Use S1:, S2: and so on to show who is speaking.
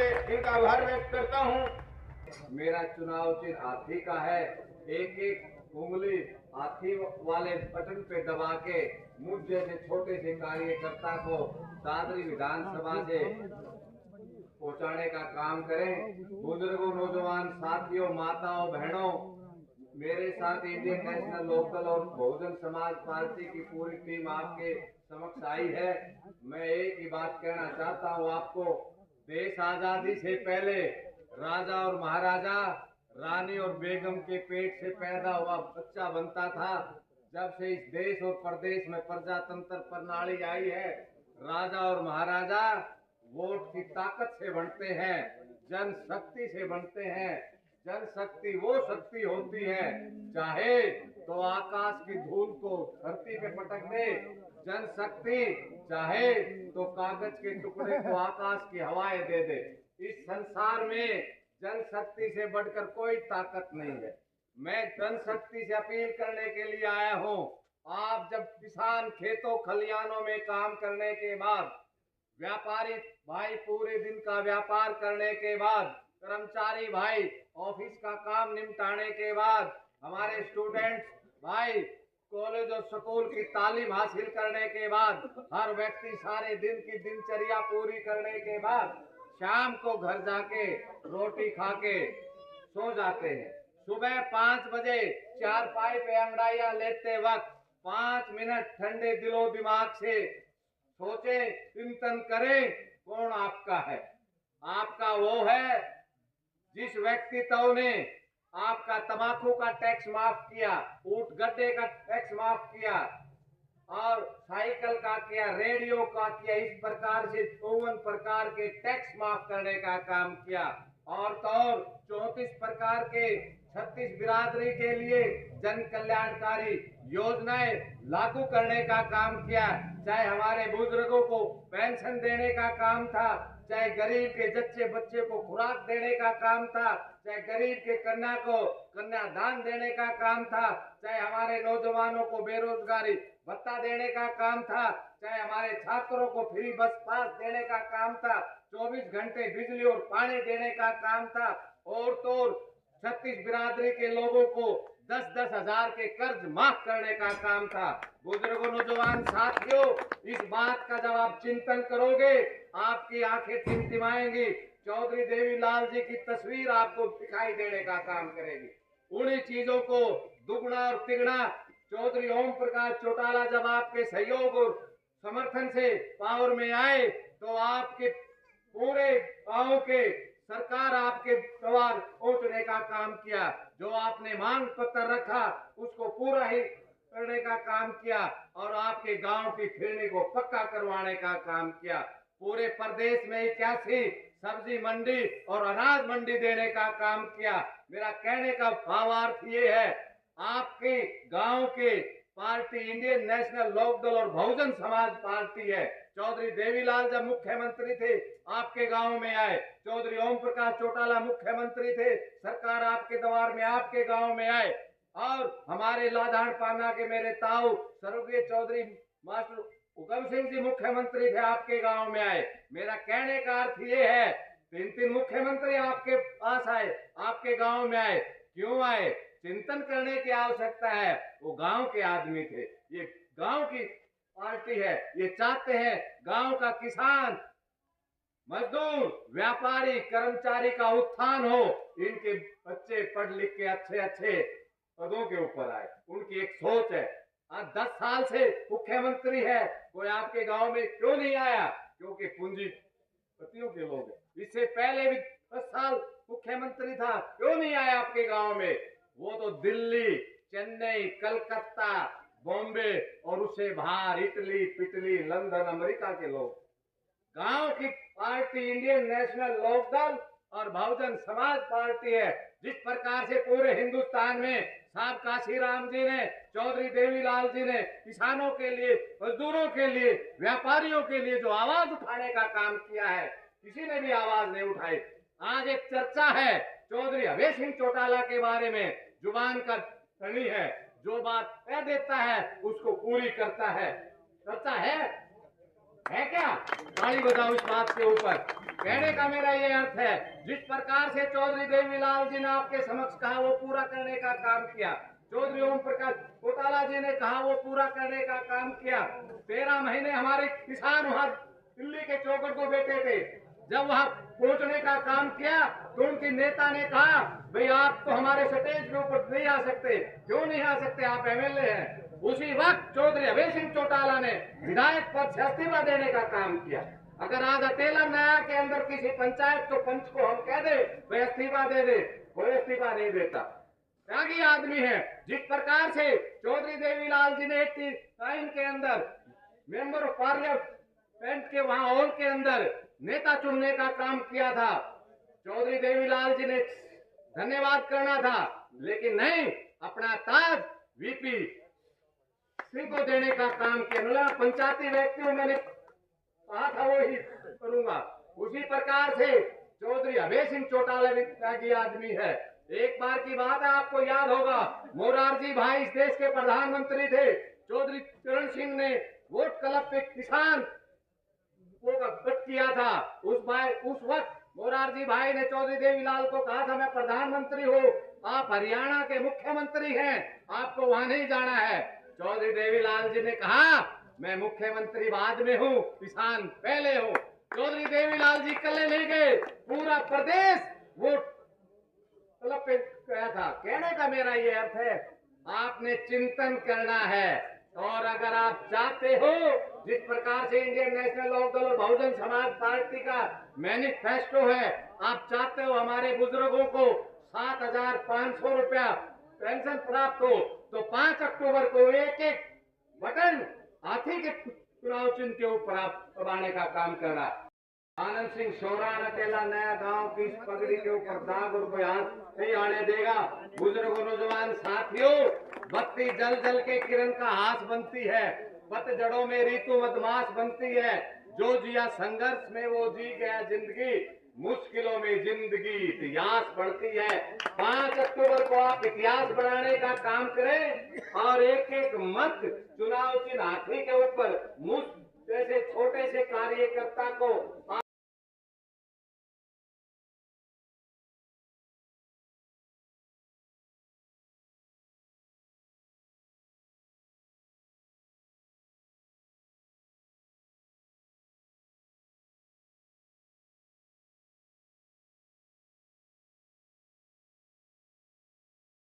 S1: इनका आभार व्यक्त करता हूँ। मेरा चुनाव चिन्ह हाथी का है। एक एक उंगली हाथी वाले बटन पे दबा के मुझ जैसे छोटे से कार्यकर्ता को दादरी विधानसभा से पहुंचाने का काम करें। बुजुर्गों, नौजवान साथियों, माताओं, बहनों, मेरे साथ इंडियन नेशनल लोकदल और बहुजन समाज पार्टी की पूरी टीम आपके समक्ष आई है। मैं एक ही बात कहना चाहता हूँ आपको। देश आजादी से पहले राजा और महाराजा, रानी और बेगम के पेट से पैदा हुआ बच्चा बनता था। जब से इस देश और प्रदेश में प्रजातंत्र प्रणाली आई है, राजा और महाराजा वोट की ताकत से बनते हैं, जनशक्ति से बनते हैं। जनशक्ति वो शक्ति होती है, चाहे तो आकाश की धूल को धरती पे पटक दे। जनशक्ति चाहे तो कागज के टुकड़े को आकाश की हवाएं दे दे। इस संसार में जनशक्ति से बढ़कर कोई ताकत नहीं है। मैं जनशक्ति से अपील करने के लिए आया हूँ। आप जब किसान खेतों खलियानों में काम करने के बाद, व्यापारी भाई पूरे दिन का व्यापार करने के बाद, कर्मचारी भाई ऑफिस का काम निपटाने के बाद, हमारे स्टूडेंट्स भाई कॉलेज और स्कूल की तालीम हासिल करने के बाद, हर व्यक्ति सारे दिन की दिनचर्या पूरी करने के बाद शाम को घर जाके रोटी खा के सो जाते हैं। सुबह 5 बजे चारपाई पे अंगड़ाइयां लेते वक्त 5 मिनट ठंडे दिलो दिमाग से सोचे, चिंतन करें, कौन आपका है। आपका वो है जिस व्यक्तित्व ने आपका तंबाकू का टैक्स माफ किया, ऊंट गड्ढे का टैक्स माफ किया और साइकिल का किया, रेडियो का किया। इस प्रकार से 54 प्रकार के टैक्स माफ करने का काम किया और तो और 34 प्रकार के 36 बिरादरी के लिए जन कल्याणकारी योजनाएं लागू करने का काम किया। चाहे हमारे बुजुर्गों को पेंशन देने का काम था, चाहे गरीब के जच्चे बच्चे को खुराक देने का काम था, चाहे गरीब के कन्या को कन्यादान देने का काम था, चाहे हमारे नौजवानों को बेरोजगारी भत्ता देने का काम था, चाहे हमारे छात्रों को फ्री बस पास देने का काम था, 24 घंटे बिजली और पानी देने का काम था और तो 36 बिरादरी के लोगों को 10-10 हजार के कर्ज माफ करने का काम था। बुजुर्गों, नौजवान साथियों, इस बात का जब आप चिंतन करोगे आपकी आंखें टिमटिमाएंगी। चौधरी देवीलाल जी की तस्वीर आपको दिखाई देने का काम करेगी। उन्हीं चीजों को दुगना और तिगुना चौधरी ओम प्रकाश चौटाला जब आपके सहयोग और समर्थन से पावर में आए तो आपके पूरे गांव के सरकार आपके द्वार पहुंचने का काम किया। जो आपने मांग पत्र रखा उसको पूरा ही करने का काम किया और आपके गांव की फिरनी को पक्का करवाने का काम किया। पूरे प्रदेश में 81 सब्जी मंडी और अनाज मंडी देने का काम किया। मेरा कहने का भावार्थ ये है, आपके गांव के पार्टी इंडियन नेशनल लोकदल और बहुजन समाज पार्टी है। चौधरी देवीलाल जब मुख्यमंत्री थे आपके गांव में आए, चौधरी ओम प्रकाश चौटाला मुख्यमंत्री थे, सरकार आपके द्वार में आपके गांव में आए और हमारे लाधान पाना के मेरे ताऊ स्वर्गीय चौधरी मास्टर हुकम सिंह जी मुख्यमंत्री थे, आपके गांव में आए। मेरा कहने का अर्थ ये है, 3 मुख्यमंत्री आपके पास आए, आपके गांव में आए। क्यों आए? चिंतन करने की आवश्यकता है। वो गांव के आदमी थे, ये गांव की पार्टी है। ये चाहते हैं गांव का किसान, मजदूर, व्यापारी, कर्मचारी का उत्थान हो, इनके बच्चे पढ़ लिख के अच्छे पदों के ऊपर आए। उनकी एक सोच है। आज 10 साल से मुख्यमंत्री है, कोई आपके गांव में क्यों नहीं आया? क्योंकि पूंजीपतियों के लोग हैं। इससे पहले भी 10 साल मुख्यमंत्री था, क्यों नहीं आया आपके गांव में? वो तो दिल्ली, चेन्नई, कलकत्ता, बॉम्बे और उससे बाहर इटली, पिटली, लंदन, अमेरिका के लोग। गांव की पार्टी इंडियन नेशनल लोकदल और बहुजन समाज पार्टी है। जिस प्रकार से पूरे हिंदुस्तान में साहब काशीराम जी ने, चौधरी देवीलाल जी ने किसानों के लिए, मजदूरों के लिए, व्यापारियों के लिए जो आवाज उठाने का काम किया है, किसी ने भी आवाज नहीं उठाई। आज एक चर्चा है चौधरी अभय सिंह चौटाला के बारे में, जुबान का धनी है, जो बात कह देता है उसको पूरी करता है। चर्चा है है क्या? ताली बजाओ इस बात के ऊपर। कहने का मेरा ये अर्थ है, जिस प्रकार से चौधरी देवीलाल जी ने आपके समक्ष कहा वो पूरा करने का काम किया, चौधरी ओम प्रकाश चौटाला जी ने कहा वो पूरा करने का काम किया। 13 महीने हमारे किसान वहां दिल्ली के चौकट को बैठे थे, जब वहां पहुंचने का काम किया तो उनके नेता ने कहा भाई आप तो हमारे स्टेज के ऊपर नहीं आ सकते। क्यों नहीं आ सकते? आप एमएलए हैं। उसी वक्त चौधरी अभय सिंह चौटाला ने विधायक पद से इस्तीफा देने का काम किया। अगर आज अटेला नया के अंदर किसी पंचायत को पंच को हम कह दे भाई इस्तीफा दे दे, कोई इस्तीफा नहीं देता। त्यागी आदमी है। जिस प्रकार से चौधरी देवीलाल जी ने 89 के अंदर मेंबर ऑफ पार्लियामेंट के वहां हॉल के अंदर नेता चुनने का काम किया था, चौधरी देवीलाल जी ने धन्यवाद करना था, लेकिन नहीं, अपना ताज वीपी सिंह को देने का काम किया। पंचायती व्यक्तियों मैंने कहा था वो ही करूंगा। उसी प्रकार से चौधरी अभय सिंह चौटाला भी त्यागी आदमी है। एक बार की बात है, आपको याद होगा, मोरारजी भाई इस देश के प्रधानमंत्री थे। चौधरी चरण सिंह ने वोट क्लब पे किसान को गठ किया था। उस वक्त मोरारजी भाई ने चौधरी देवीलाल को कहा था मैं प्रधानमंत्री हूँ, आप हरियाणा के मुख्यमंत्री हैं, आपको वहां नहीं जाना है। चौधरी देवीलाल जी ने कहा मैं मुख्यमंत्री बाद में हूँ, किसान पहले हूँ। चौधरी देवीलाल जी कल नहीं गए, पूरा प्रदेश वोट क्लब पे गया था। कहने का मेरा ये अर्थ है, आपने चिंतन करना है। और अगर आप चाहते हो, जिस प्रकार से इंडियन नेशनल लोक दल और बहुजन समाज पार्टी का मैनिफेस्टो है, आप चाहते हो हमारे बुजुर्गों को 7,500 रुपया पेंशन प्राप्त हो, तो 5 अक्टूबर को एक एक बटन हाथी के चुनाव चिन्ह के ऊपर आप दबाने का काम करना। आनंद सिंह सोरान अकेला नया गांव की इस पगड़ी के ऊपर दाग और कोई हाथ नहीं आने देगा। बुजुर्गों नौजवान साथियों, बत्ती जल जल के किरण का हास बनती है, पतझड़ों में ऋतु मधमास बनती है। जो जिया संघर्ष में वो जी गया जिंदगी, मुश्किलों में जिंदगी इतिहास बढ़ती है। 5 अक्टूबर को आप इतिहास बनाने का काम करें और एक एक मत चुनाव चिन्ह हाथी के ऊपर मुझ जैसे छोटे से कार्यकर्ता को